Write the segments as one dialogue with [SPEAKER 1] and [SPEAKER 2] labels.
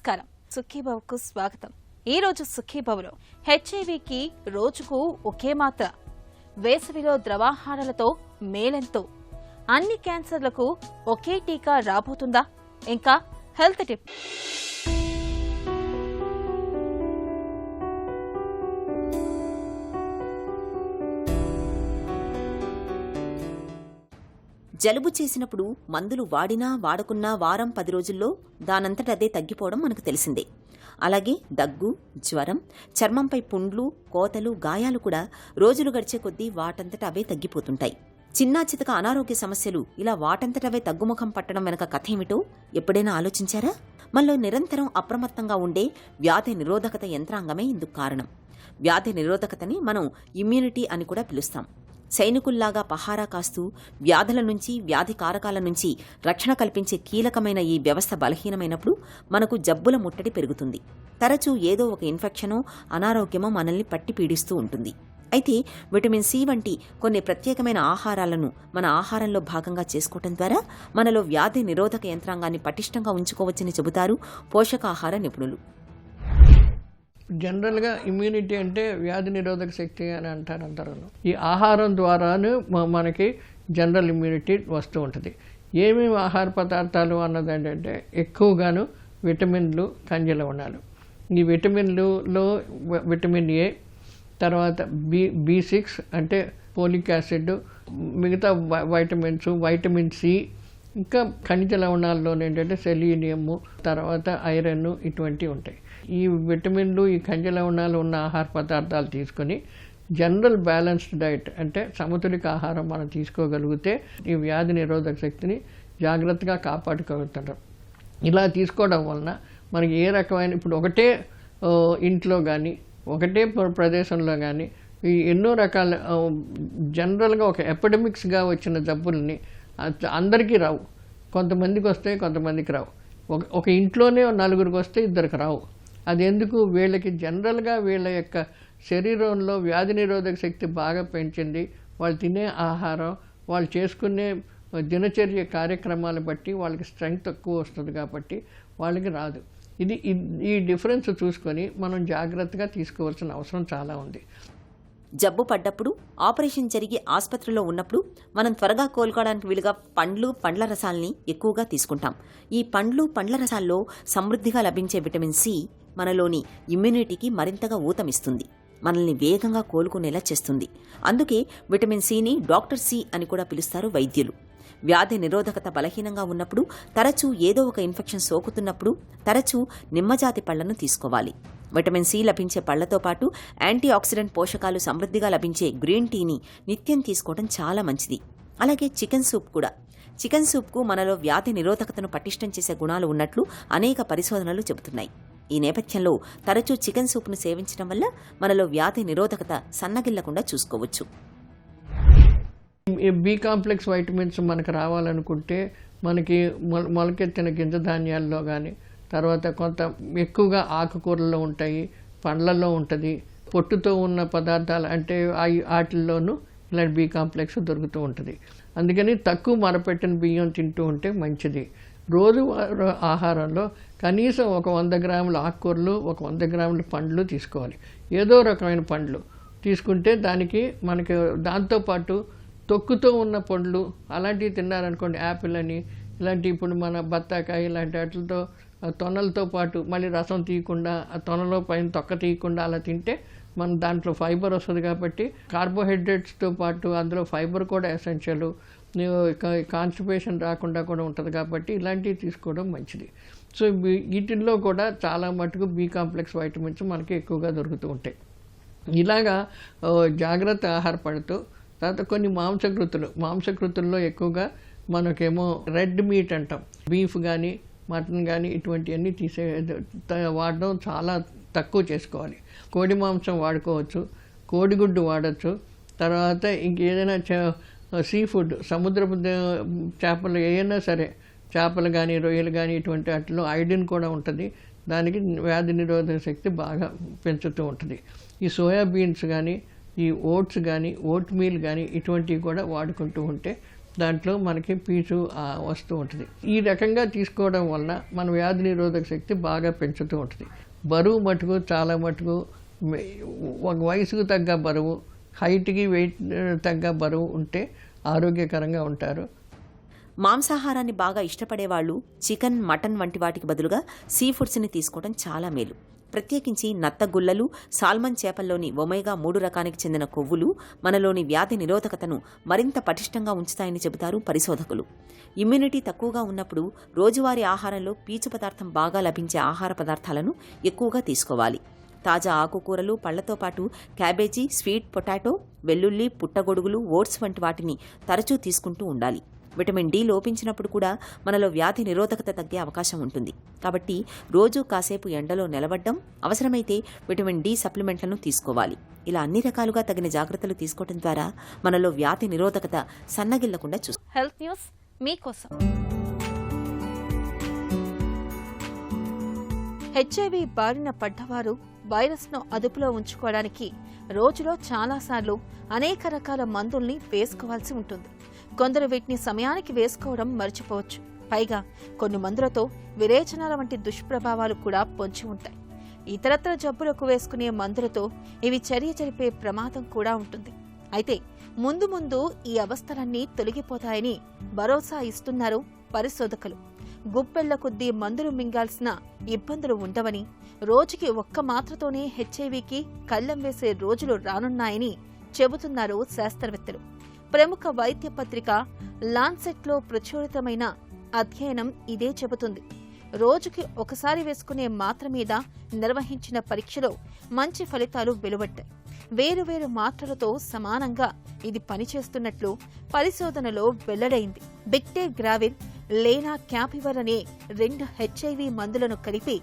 [SPEAKER 1] నమస్కారం, సుఖీభవకు స్వాగతం. ఈ రోజు సుఖీభవలో హెచ్ఐవికి రోజుకు ఒకే మాత్ర, వేసవిలో ద్రవాహారాలతో మేలెంతో, అన్ని క్యాన్సర్లకు ఒకే టీకా రాబోతుందా, ఇంకా హెల్త్ టిప్.
[SPEAKER 2] జలుబు చేసినప్పుడు మందులు వాడినా వాడకున్నా వారం 10 రోజుల్లో దానంతటదే తగ్గిపోవడం మనకు తెలిసిందే. అలాగే దగ్గు, జ్వరం, చర్మంపై పుండ్లు, కోతలు, గాయాలు కూడా రోజులు గడిచే కొద్దీ వాటంతట అవే తగ్గిపోతుంటాయి. చిన్నా చితక అనారోగ్య సమస్యలు ఇలా వాటంతటవే తగ్గుముఖం పట్టడం వెనక కథ ఏమిటో ఎప్పుడైనా ఆలోచించారా? మనలో నిరంతరం అప్రమత్తంగా ఉండే వ్యాధి నిరోధకత యంత్రాంగమే ఇందుకు కారణం. వ్యాధి నిరోధకతని మనం ఇమ్యూనిటీ అని కూడా పిలుస్తాం. సైనికుల్లాగా పహారా కాస్తూ వ్యాధుల నుంచి, వ్యాధి కారకాల నుంచి రక్షణ కల్పించే కీలకమైన ఈ వ్యవస్థ బలహీనమైనప్పుడు మనకు జబ్బుల ముట్టడి పెరుగుతుంది. తరచూ ఏదో ఒక ఇన్ఫెక్షనో, అనారోగ్యమో మనల్ని పట్టి పీడిస్తూ ఉంటుంది. అయితే విటమిన్ సి వంటి కొన్ని ప్రత్యేకమైన ఆహారాలను మన ఆహారంలో భాగంగా చేసుకోవటం ద్వారా మనలో వ్యాధి నిరోధక యంత్రాంగాన్ని పటిష్టంగా ఉంచుకోవచ్చని చెబుతారు పోషకాహార నిపుణులు.
[SPEAKER 3] జనరల్గా ఇమ్యూనిటీ అంటే వ్యాధి నిరోధక శక్తి అని అంటారు అందరూ. ఈ ఆహారం ద్వారాను మనకి జనరల్ ఇమ్యూనిటీ వస్తూ ఉంటుంది. ఏమేమి ఆహార పదార్థాలు అన్నది ఏంటంటే ఎక్కువగాను విటమిన్లు, ఖనిజ లవణాలు. ఈ విటమిన్లలో విటమిన్ ఏ, తర్వాత B6 అంటే ఫోలిక్ యాసిడ్, మిగతా వైటమిన్స్, వైటమిన్ సి, ఇంకా ఖనిజ లవణాల్లోనే ఏంటంటే సెలీనియము, తర్వాత ఐరన్, ఇటువంటివి ఉంటాయి. ఈ విటమిన్లు, ఈ ఖనిజ లవణాలు ఉన్న ఆహార పదార్థాలు తీసుకొని జనరల్ బ్యాలెన్స్డ్ డైట్ అంటే సమతులిత ఆహారం మనం తీసుకోగలిగితే ఈ వ్యాధి నిరోధక శక్తిని జాగ్రత్తగా కాపాడుకోగలుగుతాం. ఇలా తీసుకోవడం వలన మనకి ఏ రకమైన ఇప్పుడు ఒకటే ఇంట్లో కానీ ఒకటే ప్రదేశంలో కానీ ఈ ఎన్నో రకాల జనరల్గా ఒక ఎపిడమిక్స్గా వచ్చిన జబ్బుల్ని అందరికీ రావు. కొంతమందికి వస్తాయి, కొంతమందికి రావు. ఒక ఇంట్లోనే 4గురికి వస్తే 2కి రావు. అది ఎందుకు? వీళ్ళకి జనరల్గా వీళ్ళ యొక్క శరీరంలో వ్యాధి నిరోధక శక్తి బాగా పెంచింది. వాళ్ళు తినే ఆహారం, వాళ్ళు చేసుకునే దినచర్య కార్యక్రమాలు బట్టి వాళ్ళకి స్ట్రెంగ్త్ ఎక్కువ వస్తుంది కాబట్టి వాళ్ళకి రాదు. ఈ డిఫరెన్స్ చూసుకొని మనం జాగ్రత్తగా తీసుకోవాల్సిన అవసరం చాలా ఉంది.
[SPEAKER 2] జబ్బు పడ్డప్పుడు, ఆపరేషన్ జరిగి ఆసుపత్రిలో ఉన్నప్పుడు మనం త్వరగా కోలుకోవడానికి వీలుగా పండ్లు, పండ్ల రసాల్ని ఎక్కువగా తీసుకుంటాం. ఈ పండ్లు, పండ్ల రసాల్లో సమృద్ధిగా లభించే విటమిన్ సి మనలోని ఇమ్యూనిటీకి మరింతగా ఊతమిస్తుంది, మనల్ని వేగంగా కోలుకునేలా చేస్తుంది. అందుకే విటమిన్ సిని డాక్టర్ సి అని కూడా పిలుస్తారు వైద్యులు. వ్యాధి నిరోధకత బలహీనంగా ఉన్నప్పుడు, తరచూ ఏదో ఒక ఇన్ఫెక్షన్ సోకుతున్నప్పుడు తరచూ నిమ్మజాతి పళ్లను తీసుకోవాలి. విటమిన్ సి లభించే పళ్లతో పాటు యాంటీ ఆక్సిడెంట్ పోషకాలు సమృద్ధిగా లభించే గ్రీన్ టీని నిత్యం తీసుకోవడం చాలా మంచిది. అలాగే చికెన్ సూప్ కూడా. చికెన్ సూప్కు మనలో వ్యాధి నిరోధకతను పటిష్టం చేసే గుణాలు ఉన్నట్లు అనేక పరిశోధనలు చెబుతున్నాయి. ఈ నేపథ్యంలో తరచూ చికెన్ సూప్ను సేవించడం వల్ల మనలో వ్యాధి నిరోధకత సన్నగిల్లకుండా చూసుకోవచ్చు.
[SPEAKER 3] బి కాంప్లెక్స్ వైటమిన్స్ మనకు రావాలనుకుంటే మనకి మొలకెత్తిన గింజ ధాన్యాల్లో కానీ, తర్వాత కొంత ఎక్కువగా ఆకుకూరల్లో ఉంటాయి, పండ్లలో ఉంటుంది, పొట్టుతో ఉన్న పదార్థాలు అంటే వాటిల్లోనూ ఇలాంటి బి కాంప్లెక్స్ దొరుకుతూ ఉంటుంది. అందుకని తక్కువ మరపెట్టిన బియ్యం తింటూ ఉంటే మంచిది. రోజు ఆహారంలో కనీసం ఒక 100 గ్రాముల ఆకుకూరలు, ఒక 100 గ్రాముల పండ్లు తీసుకోవాలి. ఏదో రకమైన పండ్లు తీసుకుంటే దానికి మనకి దాంతోపాటు తొక్కుతో ఉన్న పండ్లు అలాంటివి తిన్నారనుకోండి, యాపిల్ అని ఇలాంటి, ఇప్పుడు మన బత్తాకాయ ఇలాంటి వాటితో తొనలతో పాటు మళ్ళీ రసం తీయకుండా, ఆ తొనలో పైన తొక్క తీయకుండా అలా తింటే మన దాంట్లో ఫైబర్ వస్తుంది. కాబట్టి కార్బోహైడ్రేట్స్తో పాటు అందులో ఫైబర్ కూడా ఎసెన్షియల్, కాన్స్టిపేషన్ రాకుండా కూడా ఉంటుంది. కాబట్టి ఇలాంటివి తీసుకోవడం మంచిది. సో వీటిల్లో కూడా చాలా మటుకు బి కాంప్లెక్స్ వైటమిన్స్ మనకి ఎక్కువగా దొరుకుతూ ఉంటాయి. ఇలాగా జాగ్రత్త ఆహారపడుతూ తర్వాత కొన్ని మాంసకృతుల్లో ఎక్కువగా మనకేమో రెడ్ మీట్ అంటాం, బీఫ్ కానీ మటన్ కానీ ఇటువంటివన్నీ వాడడం చాలా తక్కువ చేసుకోవాలి. కోడి మాంసం వాడుకోవచ్చు, కోడిగుడ్డు వాడచ్చు. తర్వాత ఇంకేదైనా సీ ఫుడ్, సముద్రపు చేపలు ఏదైనా సరే, చేపలు కానీ రొయ్యలు కానీ ఇటువంటి వాటిలో ఐడిన్ కూడా ఉంటుంది. దానికి వ్యాధి నిరోధక శక్తి బాగా పెంచుతూ ఉంటుంది. ఈ సోయాబీన్స్ కానీ, ఈ ఓట్స్ కానీ, ఓట్ మీల్ కానీ ఇటువంటివి కూడా వాడుకుంటూ ఉంటే దాంట్లో మనకి పీచు వస్తూ ఉంటుంది. ఈ రకంగా తీసుకోవడం వలన మన వ్యాధి నిరోధక శక్తి బాగా పెంచుతూ ఉంటుంది. బరువు మటుకు చాలా మటుకు ఒక వయసుకు తగ్గ బరువు, హైట్కి వెయిట్ తగ్గ బరువు ఉంటే ఆరోగ్యకరంగా ఉంటారు.
[SPEAKER 2] మాంసాహారాన్ని బాగా ఇష్టపడేవాళ్ళు చికెన్, మటన్ వంటి వాటికి బదులుగా సీ ఫుడ్స్ని తీసుకోవడం చాలా మేలు. ప్రత్యేకించి నత్తగుల్లలు, సాల్మన్ చేపల్లోని ఒమేగా 3 రకానికి చెందిన కొవ్వులు మనలోని వ్యాధి నిరోధకతను మరింత పటిష్టంగా ఉంచుతాయని చెబుతారు పరిశోధకులు. ఇమ్యూనిటీ తక్కువగా ఉన్నప్పుడు రోజువారీ ఆహారంలో పీచు పదార్థం బాగా లభించే ఆహార పదార్థాలను ఎక్కువగా తీసుకోవాలి. తాజా ఆకుకూరలు, పళ్లతో పాటు క్యాబేజీ, స్వీట్ పొటాటో, వెల్లుల్లి, పుట్టగొడుగులు, ఓట్స్ వంటి వాటిని తరచూ తీసుకుంటూ ఉండాలి. విటమిన్ డి లోపించినప్పుడు కూడా మనలో వ్యాధి నిరోధకత తగ్గే అవకాశం ఉంటుంది. కాబట్టి రోజు కాసేపు ఎండలో నిలబడ్డం, అవసరమైతే విటమిన్ డి సప్లిమెంట్లను తీసుకోవాలి. ఇలా అన్ని రకాలుగా తగిన జాగ్రత్తలు తీసుకోవడం ద్వారా మనలో వ్యాధి నిరోధకత సన్నగిల్లకుండా చూస్తాం.
[SPEAKER 1] హెల్త్ న్యూస్ మీకోసం. హెచ్ఐవి బారిన పడ్డవారు వైరస్ను అదుపులో ఉంచుకోవడానికి రోజులో చాలాసార్లు అనేక రకాల మందుల్ని వేసుకోవాల్సి ఉంటుంది. కొందరు వీటిని సమయానికి వేసుకోవడం మర్చిపోవచ్చు. పైగా కొన్ని మందులతో విరేచనాల వంటి దుష్ప్రభావాలు కూడా పొంచి ఉంటాయి. ఇతరత్ర జబ్బులకు వేసుకునే మందులతో ఇవి చర్య జరిపే ప్రమాదం కూడా ఉంటుంది. అయితే ముందు ముందు ఈ అవస్థలన్నీ తొలగిపోతాయని భరోసా ఇస్తున్నారు పరిశోధకులు. గుప్పెళ్ల కొద్దీ మందులు మింగాల్సిన ఇబ్బందులు ఉండవని, రోజుకి 1 మాత్రతోనే హెచ్ఐవికి కళ్లెం వేసే రోజులు రానున్నాయని చెబుతున్నారు శాస్త్రవేత్తలు. ప్రముఖ వైద్య పత్రిక లాన్సెట్లో ప్రచురితమైన అధ్యయనం ఇదే చెబుతుంది. రోజుకి ఒకసారి వేసుకునే మాత్ర మీద నిర్వహించిన పరీక్షలో మంచి ఫలితాలు వెలువడ్డాయి. వేరువేరు మాత్రలతో సమానంగా ఇది పనిచేస్తున్నట్లు పరిశోధనలో వెల్లడైంది. బిక్టేగ్రావిర్, లేనా క్యాపివర్ అనే 2 హెచ్ఐవి మందులను కలిపి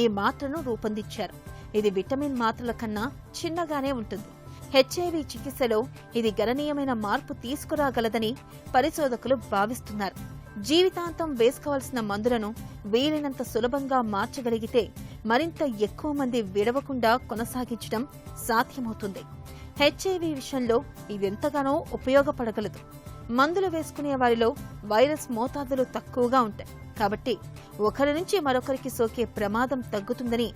[SPEAKER 1] ఈ మాత్రను రూపొందించారు. ఇది విటమిన్ మాత్రల కన్నా చిన్నగానే ఉంటుంది. హెచ్ఐవి చికిత్సలో ఇది గణనీయమైన మార్పు తీసుకురాగలదని పరిశోధకులు భావిస్తున్నారు. జీవితాంతం వేసుకోవాల్సిన మందులను వీలైనంత సులభంగా మార్చగలిగితే మరింత ఎక్కువ మంది విడవకుండా కొనసాగించడం సాధ్యమవుతుంది. హెచ్ఐవి విషయంలో ఇదెంతగానో ఉపయోగపడగలదు. మందులు వేసుకునే వారిలో వైరస్ మోతాదులు తక్కువగా ఉంటాయి. కాబట్టి ఒకరి నుంచి మరొకరికి సోకే ప్రమాదం తగ్గుతుందని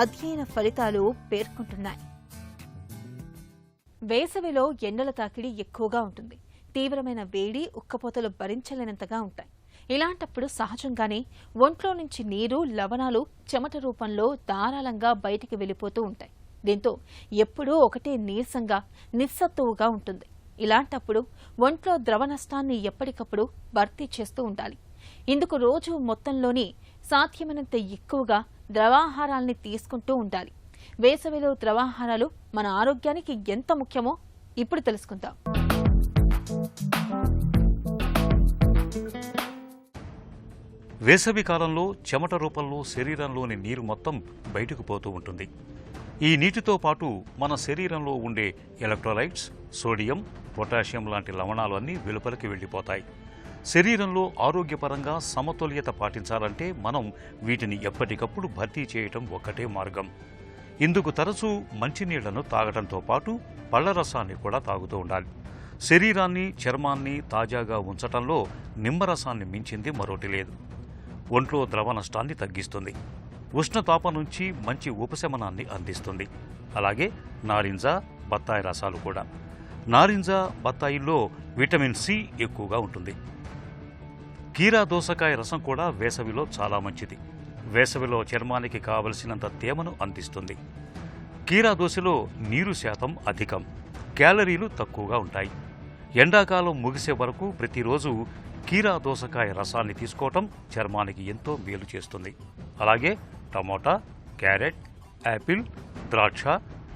[SPEAKER 1] అధ్యయన ఫలితాలు పేర్కొంటున్నాయి. వేసవిలో ఎండల తాకిడి ఎక్కువగా ఉంటుంది. తీవ్రమైన వేడి, ఉక్కపోతలు భరించలేనంతగా ఉంటాయి. ఇలాంటప్పుడు సహజంగానే ఒంట్లో నుంచి నీరు, లవణాలు చెమట రూపంలో ధారాళంగా బయటికి వెళ్ళిపోతూ ఉంటాయి. దీంతో ఎప్పుడూ ఒకటే నీరసంగా, నిస్సత్తువుగా ఉంటుంది. ఇలాంటప్పుడు ఒంట్లో ద్రవ నష్టాన్ని ఎప్పటికప్పుడు భర్తీ చేస్తూ ఉండాలి. ఇందుకు రోజు మొత్తంలోని సాధ్యమైనంత ఎక్కువగా ద్రవాహారాల్ని తీసుకుంటూ ఉండాలి. వేసవిలో ద్రవాహారాలు మన ఆరోగ్యానికి ఎంత ముఖ్యమో ఇప్పుడు తెలుసుకుందాం.
[SPEAKER 4] వేసవి కాలంలో చెమట రూపంలో శరీరంలోని నీరు మొత్తం బయటకు పోతూ ఉంటుంది. ఈ నీటితో పాటు మన శరీరంలో ఉండే ఎలక్ట్రోలైట్స్, సోడియం, పొటాషియం లాంటి లవణాలు అన్నీ వెలుపలికి వెళ్ళిపోతాయి. శరీరంలో ఆరోగ్యపరంగా సమతుల్యత పాటించాలంటే మనం వీటిని ఎప్పటికప్పుడు భర్తీ చేయటం ఒక్కటే మార్గం. ఇందుకు తరచూ మంచినీళ్లను తాగడంతో పాటు పళ్ల రసాన్ని కూడా తాగుతూ ఉండాలి. శరీరాన్ని, చర్మాన్ని తాజాగా ఉంచటంలో నిమ్మరసాన్ని మించింది మరోటి లేదు. ఒంట్లో ద్రవ నష్టాన్ని తగ్గిస్తుంది. ఉష్ణతాపం నుంచి మంచి ఉపశమనాన్ని అందిస్తుంది. అలాగే నారింజ, బత్తాయి రసాలు కూడా. నారింజ, బత్తాయిల్లో విటమిన్ సి ఎక్కువగా ఉంటుంది. కీరా దోసకాయ రసం కూడా వేసవిలో చాలా మంచిది. వేసవిలో చర్మానికి కావలసినంత తేమను అందిస్తుంది. కీరా దోసలో నీరు శాతం అధికం, క్యాలరీలు తక్కువగా ఉంటాయి. ఎండాకాలం ముగిసే వరకు ప్రతిరోజు కీరా దోసకాయ రసాన్ని తీసుకోవటం చర్మానికి ఎంతో మేలు చేస్తుంది. అలాగే టమోటా, క్యారెట్, యాపిల్, ద్రాక్ష,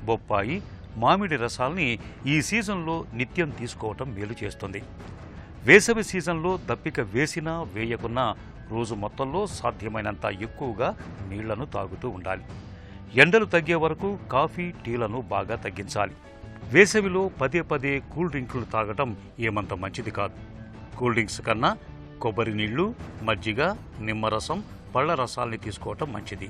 [SPEAKER 4] బొప్పాయి, మామిడి రసాల్ని ఈ సీజన్లో నిత్యం తీసుకోవటం మేలు చేస్తుంది. వేసవి సీజన్లో దప్పిక వేసినా వేయకున్నా రోజు మొత్తంలో సాధ్యమైనంత ఎక్కువగా నీళ్లను తాగుతూ ఉండాలి. ఎండలు తగ్గే వరకు కాఫీ, టీలను బాగా తగ్గించాలి. వేసవిలో పదే పదే కూల్ డ్రింకులు తాగటం ఏమంత మంచిది కాదు. కూల్ డ్రింక్స్ కన్నా కొబ్బరి నీళ్లు, మజ్జిగ, నిమ్మరసం, పళ్ల రసాల్ని తీసుకోవటం మంచిది.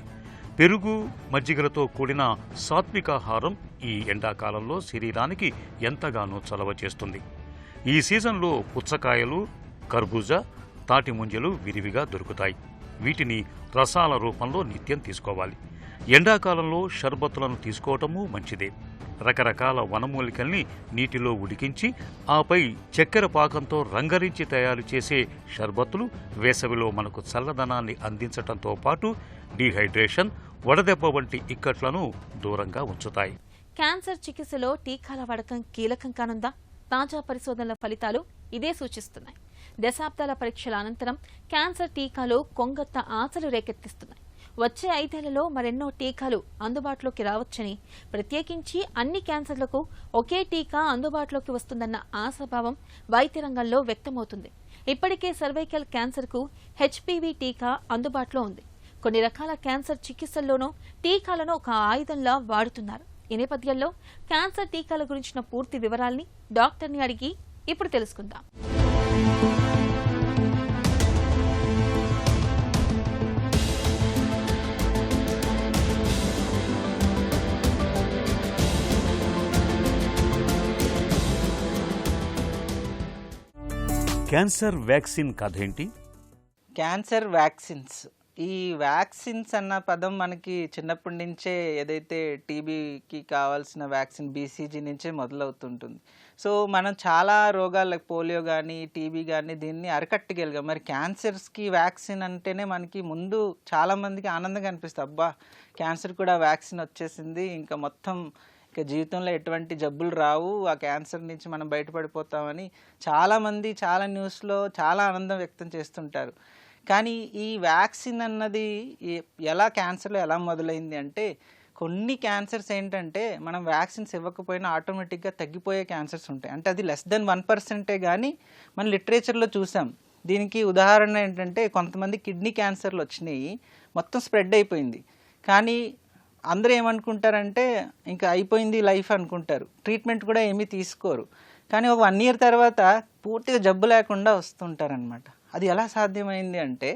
[SPEAKER 4] పెరుగు, మజ్జిగలతో కూడిన సాత్వికాహారం ఈ ఎండాకాలంలో శరీరానికి ఎంతగానో చలవ చేస్తుంది. ఈ సీజన్లో పుచ్చకాయలు, కర్బూజా, తాటి ముంజలు విరివిగా దొరుకుతాయి. వీటిని రసాల రూపంలో నిత్యం తీసుకోవాలి. ఎండాకాలంలో షర్బత్తులను తీసుకోవటము మంచిదే. రకరకాల వనమూలికల్ని నీటిలో ఉడికించి ఆపై చక్కెర పాకంతో రంగరించి తయారు చేసే షర్బత్తులు వేసవిలో మనకు చల్లదనాన్ని అందించటంతో పాటు డీహైడ్రేషన్, వడదెబ్బ వంటి ఇక్కట్లను దూరంగా ఉంచుతాయి.
[SPEAKER 1] క్యాన్సర్ చికిత్సలో టీకాల వాడకం కీలకం కానుందా? తాజా పరిశోధనల ఫలితాలు ఇదే సూచిస్తున్నాయి. దశాబ్దాల పరీక్షల అనంతరం క్యాన్సర్ టీకాలు కొంగొత్త ఆశలు రేకెత్తిస్తున్నాయి. వచ్చే 5 ఏళ్లలో మరెన్నో టీకాలు అందుబాటులోకి రావచ్చని, ప్రత్యేకించి అన్ని క్యాన్సర్లకు ఒకే టీకా అందుబాటులోకి వస్తుందన్న ఆశాభావం వైద్య రంగంలో వ్యక్తమవుతుంది. ఇప్పటికే సర్వైకల్ క్యాన్సర్కు హెచ్పివి టీకా అందుబాటులో ఉంది. కొన్ని రకాల క్యాన్సర్ చికిత్సల్లోనూ టీకాలను ఒక ఆయుధంలా వాడుతున్నారు. ఈ నేపథ్యంలో క్యాన్సర్ టీకాల గురించిన పూర్తి వివరాల్ని డాక్టర్ని అడిగి ఇప్పుడు తెలుసుకుందాం.
[SPEAKER 4] క్యాన్సర్ వ్యాక్సిన్ కథ ఏంటి?
[SPEAKER 5] క్యాన్సర్ వ్యాక్సిన్స్, ఈ వ్యాక్సిన్స్ అన్న పదం మనకి చిన్నప్పటి నుంచే ఏదైతే టీబీకి కావాల్సిన వ్యాక్సిన్ బీసీజీ నుంచే మొదలవుతుంటుంది. సో మనం చాలా రోగాలు లైక్ పోలియో కానీ టీబీ కానీ దీన్ని అరికట్టగలిగాం. మరి క్యాన్సర్స్కి వ్యాక్సిన్ అంటేనే మనకి ముందు చాలామందికి ఆనందంగా అనిపిస్తుంది. అబ్బా క్యాన్సర్ కూడా వ్యాక్సిన్ వచ్చేసింది, ఇంకా మొత్తం ఇక జీవితంలో ఎటువంటి జబ్బులు రావు, ఆ క్యాన్సర్ నుంచి మనం బయటపడిపోతామని చాలామంది చాలా న్యూస్లో చాలా ఆనందం వ్యక్తం చేస్తుంటారు. కానీ ఈ వ్యాక్సిన్ అన్నది క్యాన్సర్లో ఎలా మొదలైంది అంటే, కొన్ని క్యాన్సర్స్ ఏంటంటే మనం వ్యాక్సిన్స్ ఇవ్వకపోయినా ఆటోమేటిక్గా తగ్గిపోయే క్యాన్సర్స్ ఉంటాయి. అంటే అది <1% కానీ మన లిటరేచర్లో చూసాం. దీనికి ఉదాహరణ ఏంటంటే, కొంతమంది కిడ్నీ క్యాన్సర్లు వచ్చినాయి, మొత్తం స్ప్రెడ్ అయిపోయింది. కానీ అందరూ ఏమనుకుంటారంటే ఇంకా అయిపోయింది లైఫ్ అనుకుంటారు, ట్రీట్మెంట్ కూడా ఏమీ తీసుకోరు. కానీ ఒక 1 year తర్వాత పూర్తిగా జబ్బు లేకుండా వస్తుంటారనమాట. అది ఎలా సాధ్యమైంది అంటే,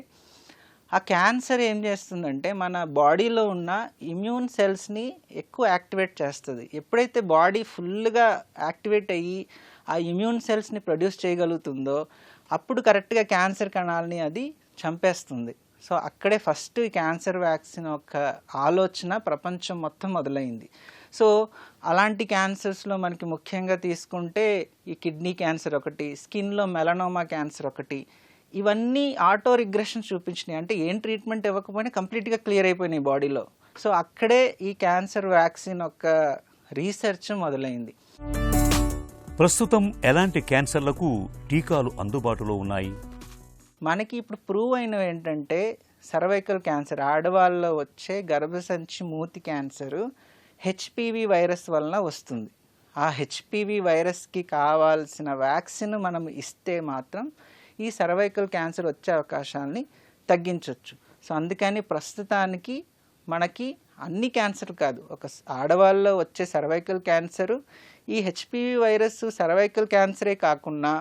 [SPEAKER 5] ఆ క్యాన్సర్ ఏం చేస్తుందంటే మన బాడీలో ఉన్న ఇమ్యూన్ సెల్స్ని ఎక్కువ యాక్టివేట్ చేస్తుంది. ఎప్పుడైతే బాడీ ఫుల్గా యాక్టివేట్ అయ్యి ఆ ఇమ్యూన్ సెల్స్ని ప్రొడ్యూస్ చేయగలుగుతుందో అప్పుడు కరెక్ట్గా క్యాన్సర్ కణాలని అది చంపేస్తుంది. సో అక్కడే ఫస్ట్ క్యాన్సర్ వ్యాక్సిన్ ఒక ఆలోచన ప్రపంచం మొత్తం మొదలైంది. సో అలాంటి క్యాన్సర్స్లో మనకి ముఖ్యంగా తీసుకుంటే ఈ కిడ్నీ క్యాన్సర్ ఒకటి, స్కిన్లో మెలనోమా క్యాన్సర్ ఒకటి, ఇవన్నీ ఆటో రిగ్రెషన్ చూపించినాయి. అంటే ఏం ట్రీట్మెంట్ ఇవ్వకపోయినా కంప్లీట్గా క్లియర్ అయిపోయినాయి బాడీలో. సో అక్కడే ఈ క్యాన్సర్ వ్యాక్సిన్ ఒక రీసెర్చ్ మొదలైంది.
[SPEAKER 4] ప్రస్తుతం ఎలాంటి క్యాన్సర్లకు టీకాలు అందుబాటులో ఉన్నాయి?
[SPEAKER 5] మనకి ఇప్పుడు ప్రూవ్ అయినవి ఏంటంటే, సర్వైకల్ క్యాన్సర్, ఆడవాళ్ళలో వచ్చే గర్భసంచి మూతి క్యాన్సరు హెచ్పివి వైరస్ వలన వస్తుంది. ఆ హెచ్పివి వైరస్కి కావాల్సిన వ్యాక్సిన్ మనం ఇస్తే మాత్రం ఈ సర్వైకల్ క్యాన్సర్ వచ్చే అవకాశాలని తగ్గించవచ్చు. సో అందుకని ప్రస్తుతానికి మనకి అన్ని క్యాన్సర్ కాదు, ఒక ఆడవాళ్ళలో వచ్చే సర్వైకల్ క్యాన్సరు, ఈ హెచ్పివి వైరస్ సర్వైకల్ క్యాన్సరే కాకుండా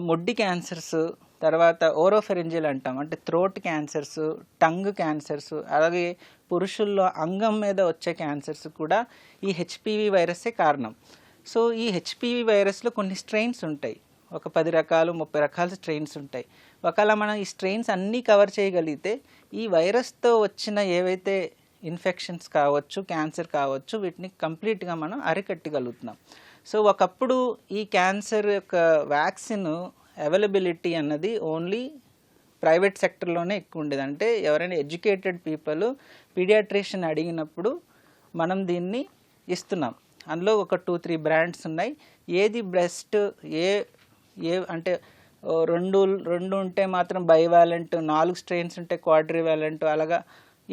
[SPEAKER 5] మొడ్డి క్యాన్సర్స్, తర్వాత ఓరోఫెరింజియల్ అంటాం అంటే థ్రోట్ క్యాన్సర్స్, టంగ్ క్యాన్సర్స్, అలాగే పురుషుల్లో అంగం మీద వచ్చే క్యాన్సర్స్ కూడా ఈ హెచ్పివి వైరస్సే కారణం. సో ఈ హెచ్పివి వైరస్లో కొన్ని స్ట్రెయిన్స్ ఉంటాయి, ఒక 10 రకాలు 30 రకాల స్ట్రెయిన్స్ ఉంటాయి. ఒకవేళ మనం ఈ స్ట్రెయిన్స్ అన్నీ కవర్ చేయగలిగితే ఈ వైరస్తో వచ్చిన ఏవైతే ఇన్ఫెక్షన్స్ కావచ్చు, క్యాన్సర్ కావచ్చు, వీటిని కంప్లీట్గా మనం అరికట్టగలుగుతున్నాం. సో ఒకప్పుడు ఈ క్యాన్సర్ యొక్క వ్యాక్సిన్ అవైలబిలిటీ అన్నది ఓన్లీ ప్రైవేట్ సెక్టర్లోనే ఎక్కువ ఉండేది. అంటే ఎవరైనా ఎడ్యుకేటెడ్ పీపుల్ పీడియాట్రిషియన్ అడిగినప్పుడు మనం దీన్ని ఇస్తున్నాం. అందులో ఒక 2-3 బ్రాండ్స్ ఉన్నాయి. ఏది బెస్ట్, ఏ అంటే 2 ఉంటే మాత్రం బైవాలెంట్, 4 స్ట్రెయిన్స్ ఉంటే క్వాడ్రివాలెంట్, అలాగా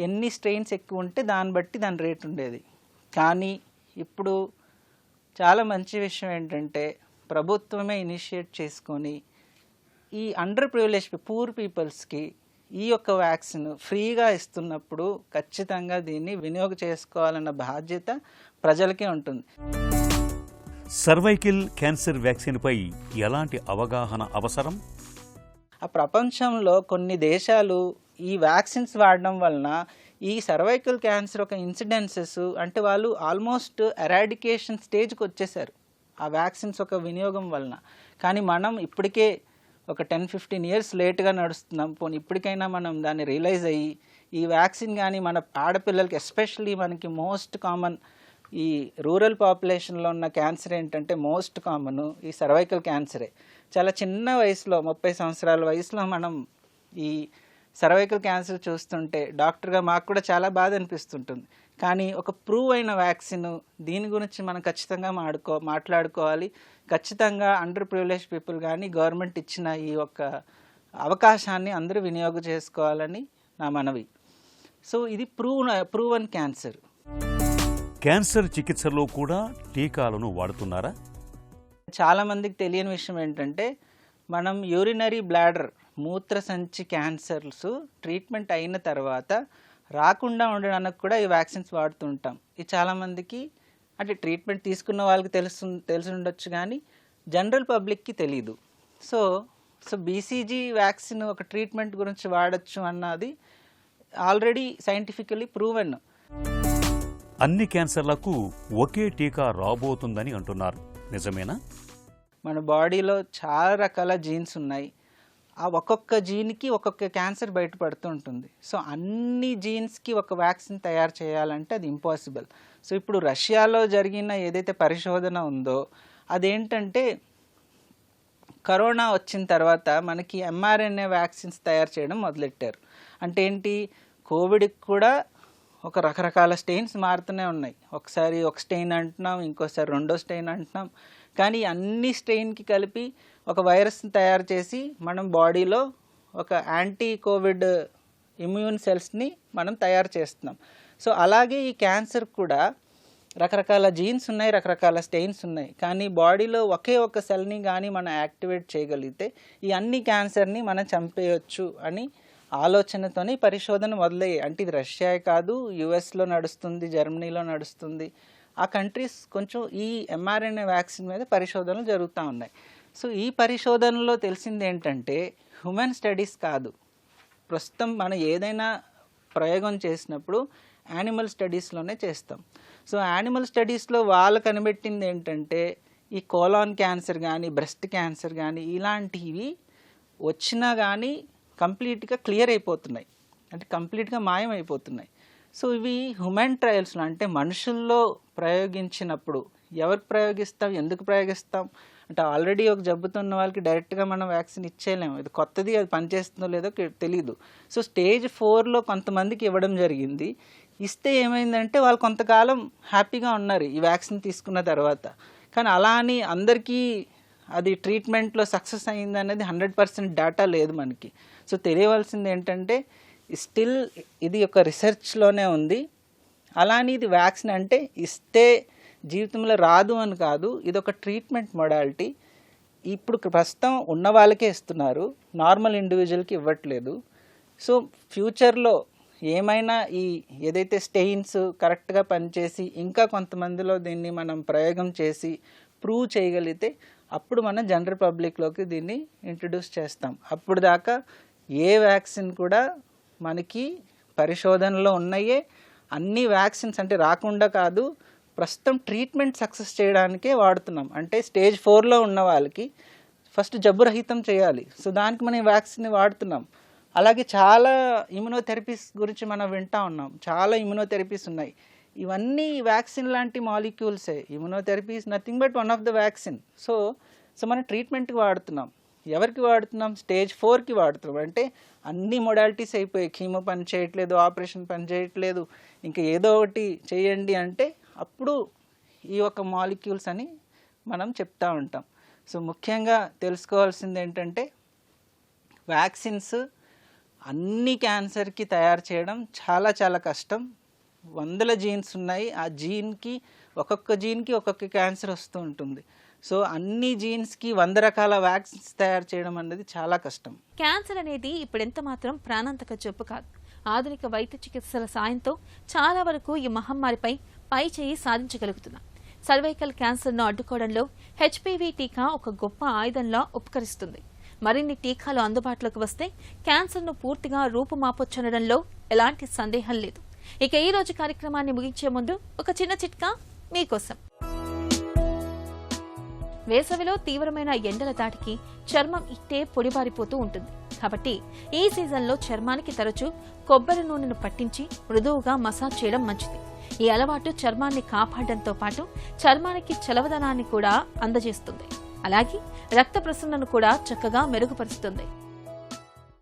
[SPEAKER 5] ఎన్ని స్ట్రెయిన్స్ ఎక్కువ ఉంటే దాన్ని బట్టి దాని రేట్ ఉండేది. కానీ ఇప్పుడు చాలా మంచి విషయం ఏంటంటే, ప్రభుత్వమే ఇనిషియేట్ చేసుకొని ఈ అండర్ ప్రివిలేజ్ పూర్ పీపుల్స్కి ఈ యొక్క వ్యాక్సిన్ ఫ్రీగా ఇస్తున్నప్పుడు ఖచ్చితంగా దీన్ని వినియోగం చేసుకోవాలన్న బాధ్యత ప్రజలకే ఉంటుంది.
[SPEAKER 4] సర్వైకల్ క్యాన్సర్ వ్యాక్సిన్పై ఎలాంటి అవగాహన అవసరం?
[SPEAKER 5] ఆ ప్రపంచంలో కొన్ని దేశాలు ఈ వ్యాక్సిన్స్ వాడడం వలన ఈ సర్వైకల్ క్యాన్సర్ ఒక ఇన్సిడెన్సెస్ అంటే వాళ్ళు ఆల్మోస్ట్ ఎరాడికేషన్ స్టేజ్కి వచ్చేసారు ఆ వ్యాక్సిన్స్ ఒక వినియోగం వలన. కానీ మనం ఇప్పటికే ఒక 10-15 ఇయర్స్ లేట్గా నడుస్తున్నాం. పోనీ ఇప్పటికైనా మనం దాన్ని రియలైజ్ అయ్యి ఈ వ్యాక్సిన్ కానీ మన ఆడపిల్లలకి ఎస్పెషల్లీ మనకి మోస్ట్ కామన్ ఈ రూరల్ పాపులేషన్లో ఉన్న క్యాన్సర్ ఏంటంటే మోస్ట్ కామన్ ఈ సర్వైకల్ క్యాన్సరే. చాలా చిన్న వయసులో 30 సంవత్సరాల వయసులో మనం ఈ సర్వైకల్ క్యాన్సర్ చూస్తుంటే డాక్టర్గా మాకు కూడా చాలా బాధ అనిపిస్తుంటుంది. కానీ ఒక ప్రూవ్ అయిన వ్యాక్సిన్ దీని గురించి మనం ఖచ్చితంగా మాట్లాడుకోవాలి. ఖచ్చితంగా అండర్ ప్రివిలేజ్ పీపుల్ కానీ గవర్నమెంట్ ఇచ్చిన ఈ యొక్క అవకాశాన్ని అందరూ వినియోగం చేసుకోవాలని నా మనవి. సో ఇది ప్రూవన్ క్యాన్సర్.
[SPEAKER 4] క్యాన్సర్ చికిత్సలో కూడా టీకాలను వాడుతున్నారా?
[SPEAKER 5] చాలామందికి తెలియని విషయం ఏంటంటే మనం యూరినరీ బ్లాడర్ మూత్రసంచి క్యాన్సర్స్ ట్రీట్మెంట్ అయిన తర్వాత రాకుండా ఉండడానికి కూడా ఈ వ్యాక్సిన్స్ వాడుతుంటాం. ఇది చాలామందికి అంటే ట్రీట్మెంట్ తీసుకున్న వాళ్ళకి తెలిసి ఉండొచ్చు కానీ జనరల్ పబ్లిక్కి తెలీదు. సో బీసీజీ వ్యాక్సిన్ ఒక ట్రీట్మెంట్ గురించి వాడచ్చు అన్నది ఆల్రెడీ సైంటిఫికలీ ప్రూవెన్.
[SPEAKER 4] అన్ని క్యాన్సర్లకు ఒకే టీకా రాబోతుందని అంటున్నారు, నిజమేనా?
[SPEAKER 5] మన బాడీలో చాలా రకాల జీన్స్ ఉన్నాయి. ఆ ఒక్కొక్క జీన్కి ఒక్కొక్క క్యాన్సర్ బయటపడుతూ ఉంటుంది. సో అన్ని జీన్స్కి ఒక వ్యాక్సిన్ తయారు చేయాలంటే అది ఇంపాసిబుల్. సో ఇప్పుడు రష్యాలో జరిగిన ఏదైతే పరిశోధన ఉందో అదేంటంటే కరోనా వచ్చిన తర్వాత మనకి mRNA వ్యాక్సిన్స్ తయారు చేయడం మొదలెట్టారు. అంటే ఏంటి, కోవిడ్కి కూడా ఒక రకరకాల స్టెయిన్స్ మారుతూనే ఉన్నాయి. ఒకసారి ఒక స్టెయిన్ అంటున్నాం, ఇంకోసారి రెండో స్టెయిన్ అంటున్నాం. కానీ అన్ని స్టెయిన్కి కలిపి ఒక వైరస్ని తయారు చేసి మనం బాడీలో ఒక యాంటీ కోవిడ్ ఇమ్యూన్ సెల్స్ని మనం తయారు చేస్తున్నాం. సో అలాగే ఈ క్యాన్సర్ కూడా రకరకాల జీన్స్ ఉన్నాయి, రకరకాల స్టెయిన్స్ ఉన్నాయి. కానీ బాడీలో ఒకే ఒక సెల్ని కానీ మనం యాక్టివేట్ చేయగలిగితే ఈ అన్ని క్యాన్సర్ని మనం చంపేయచ్చు అని ఆలోచనతోనే పరిశోధన మొదలయ్యాయి. అంటే ఇది రష్యా కాదు, యుఎస్లో నడుస్తుంది, జర్మనీలో నడుస్తుంది. ఆ కంట్రీస్ కొంచెం ఈ mRNA వ్యాక్సిన్ మీద పరిశోధనలు జరుగుతూ ఉన్నాయి. సో ఈ పరిశోధనలో తెలిసింది ఏంటంటే హ్యూమన్ స్టడీస్ కాదు, ప్రస్తుతం మనం ఏదైనా ప్రయోగం చేసినప్పుడు యానిమల్ స్టడీస్లోనే చేస్తాం. సో యానిమల్ స్టడీస్లో వాళ్ళు కనిపెట్టింది ఏంటంటే ఈ కోలాన్ క్యాన్సర్ కానీ బ్రెస్ట్ క్యాన్సర్ కానీ ఇలాంటివి వచ్చినా కానీ కంప్లీట్గా క్లియర్ అయిపోతున్నాయి, అంటే కంప్లీట్గా మాయమైపోతున్నాయి. సో ఇవి హ్యూమన్ ట్రయల్స్లో అంటే మనుషుల్లో ప్రయోగించినప్పుడు ఎవరికి ప్రయోగిస్తాం, ఎందుకు ప్రయోగిస్తాం అంటే ఆల్రెడీ ఒక జబ్బుతున్న వాళ్ళకి డైరెక్ట్గా మనం వ్యాక్సిన్ ఇచ్చేయలేము. ఇది కొత్తది, అది పనిచేస్తుందో లేదో తెలీదు. సో స్టేజ్ 4లో కొంతమందికి ఇవ్వడం జరిగింది. ఇస్తే ఏమైందంటే వాళ్ళు కొంతకాలం హ్యాపీగా ఉన్నారు ఈ వ్యాక్సిన్ తీసుకున్న తర్వాత. కానీ అలా అని అందరికీ అది ట్రీట్మెంట్లో సక్సెస్ అయింది అనేది 100% డేటా లేదు మనకి. సో తెలియవలసింది ఏంటంటే స్టిల్ ఇది ఒక రీసెర్చ్లోనే ఉంది. అలానే ఇది వ్యాక్సిన్ అంటే ఇస్తే జీవితంలో రాదు అని కాదు, ఇది ఒక ట్రీట్మెంట్ మొడాలిటీ. ఇప్పుడు ప్రస్తుతం ఉన్న వాళ్ళకే ఇస్తున్నారు, నార్మల్ ఇండివిజువల్కి ఇవ్వట్లేదు. సో ఫ్యూచర్లో ఏమైనా ఈ ఏదైతే స్టెయిన్స్ కరెక్ట్గా పనిచేసి ఇంకా కొంతమందిలో దీన్ని మనం ప్రయోగం చేసి ప్రూవ్ చేయగలిగితే అప్పుడు మనం జనరల్ పబ్లిక్లోకి దీన్ని ఇంట్రడ్యూస్ చేస్తాం. అప్పుడు దాకా ఏ వ్యాక్సిన్ కూడా మనకి పరిశోధనలో ఉన్నాయే. అన్ని వ్యాక్సిన్స్ అంటే రాకుండా కాదు, ప్రస్తుతం ట్రీట్మెంట్ సక్సెస్ చేయడానికే వాడుతున్నాం. అంటే స్టేజ్ 4లో ఉన్న వాళ్ళకి ఫస్ట్ జబ్బు రహితం చేయాలి. సో దానికి మనం వ్యాక్సిన్ వాడుతున్నాం. అలాగే చాలా ఇమ్యునోథెరపీస్ గురించి మనం వింటూ ఉన్నాం. చాలా ఇమ్యునోథెరపీస్ ఉన్నాయి. ఇవన్నీ వ్యాక్సిన్ లాంటి మాలిక్యూల్సే. Immunotherapy is nothing but one of the vaccine. So మనం ట్రీట్మెంట్కి వాడుతున్నాం. ఎవరికి వాడుతున్నాం? స్టేజ్ 4కి వాడుతున్నాం. అంటే అన్ని మొడాలిటీస్ అయిపోయాయి. కీమో పని చేయట్లేదు, ఆపరేషన్ పని చేయట్లేదు, ఇంకా ఏదో ఒకటి చేయండి అంటే అప్పుడు ఈ యొక్క మాలిక్యూల్స్ అని మనం చెప్తూ ఉంటాం. సో ముఖ్యంగా తెలుసుకోవాల్సింది ఏంటంటే వ్యాక్సిన్స్ అన్ని క్యాన్సర్కి తయారు చేయడం చాలా చాలా కష్టం. 100 జీన్స్ ఉన్నాయి. ఆ జీన్కి ఒక్కొక్క జీన్కి ఒక్కొక్క క్యాన్సర్ వస్తూ ఉంటుంది. సో అన్ని జీన్స్కి 100 రకాల వ్యాక్సిన్స్ తయారు చేయడం అనేది చాలా కష్టం.
[SPEAKER 1] క్యాన్సర్ అనేది ఇప్పుడు ఎంత మాత్రం ప్రాణాంతక జబ్బు కాదు. ఆధునిక వైద్య చికిత్సల సాయంతో చాలా వరకు ఈ మహమ్మారిపై పై చేయి సాధించగలుగుతున్నాం. సర్వైకల్ క్యాన్సర్ను అడ్డుకోవడంలో HPV టీకా ఒక గొప్ప ఆయుధంలా ఉపకరిస్తుంది. మరిన్ని టీకాలు అందుబాటులోకి వస్తే క్యాన్సర్ను పూర్తిగా రూపుమాపొచ్చనడంలో ఎలాంటి సందేహం లేదు. ఇక ఈ రోజు కార్యక్రమాన్ని ముగించే ముందు ఒక చిన్న చిట్కా మీకోసం. వేసవిలో తీవ్రమైన ఎండల దాటికి చర్మం ఇట్టే పొడిబారిపోతూ ఉంటుంది. కాబట్టి ఈ సీజన్లో చర్మానికి తరచూ కొబ్బరి నూనెను పట్టించి మృదువుగా మసాజ్ చేయడం మంచిది. ఈ అలవాటు చర్మాన్ని కాపాడడంతో పాటు చర్మానికి చలవదనాన్ని కూడా అందజేస్తుంది. అలాగే రక్త ప్రసరణను కూడా చక్కగా మెరుగుపరుస్తుంది.